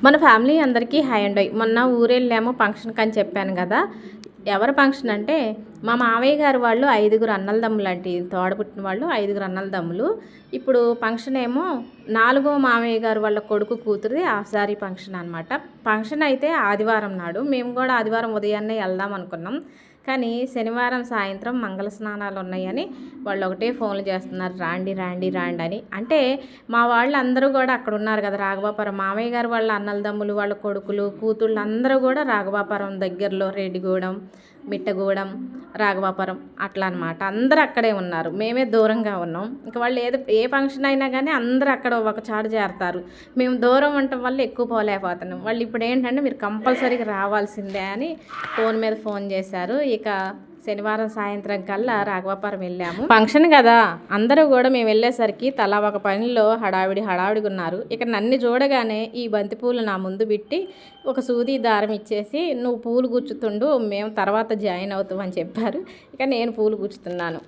మన ఫ్యామిలీ అందరికీ హాయ్ అండి. మొన్న ఊరెళ్ళాము ఫంక్షన్కి అని చెప్పాను కదా. ఎవరి ఫంక్షన్ అంటే మా మావయ్య గారు వాళ్ళు 5గురు అన్నల అంటే తోడబుట్టిన వాళ్ళు 5గురు అన్నల. ఇప్పుడు ఫంక్షన్ ఏమో 4గో మావయ్య గారు వాళ్ళ కొడుకు కూతురిది ఆఫ్సారీ ఫంక్షన్ అనమాట. ఫంక్షన్ అయితే ఆదివారం నాడు. మేము కూడా ఆదివారం ఉదయాన్నే వెళ్దాం అనుకున్నాం. కానీ శనివారం సాయంత్రం మంగళ స్నానాలు ఉన్నాయని వాళ్ళు ఒకటే ఫోన్లు చేస్తున్నారు, రాండి రాండి రాండి అని. అంటే మా వాళ్ళందరూ కూడా అక్కడ ఉన్నారు కదా, రాఘవాపురం మామయ్య గారు వాళ్ళ అన్నలదమ్ములు వాళ్ళ కొడుకులు కూతుళ్ళు అందరూ కూడా రాఘవాపురం దగ్గరలో రెడ్డిగూడెం, మిట్టగూడెం, రాఘవాపురం అట్లా అనమాట. అందరూ అక్కడే ఉన్నారు, మేమే దూరంగా ఉన్నాం. ఇంకా వాళ్ళు ఏ ఫంక్షన్ అయినా కానీ అందరూ అక్కడ ఒక చాటు చేరతారు. మేము దూరం ఉండటం వల్ల ఎక్కువ పోలేకపోతున్నాం. వాళ్ళు ఇప్పుడు ఏంటంటే మీరు కంపల్సరీగా రావాల్సిందే అని ఫోన్ చేశారు. ఇక శనివారం సాయంత్రం కల్లా రాఘవాపురం వెళ్ళాము. ఫంక్షన్ కదా, అందరూ కూడా మేము వెళ్ళేసరికి తలా ఒక పనిలో హడావిడిగా ఉన్నారు. ఇక నన్ను చూడగానే ఈ బంతిపూలు నా ముందు పెట్టి ఒక సూది దారం ఇచ్చేసి నువ్వు పూలు గుచ్చుతుండు, మేము తర్వాత జాయిన్ అవుతామని చెప్పారు. ఇక నేను పూలు గుచ్చుతున్నాను.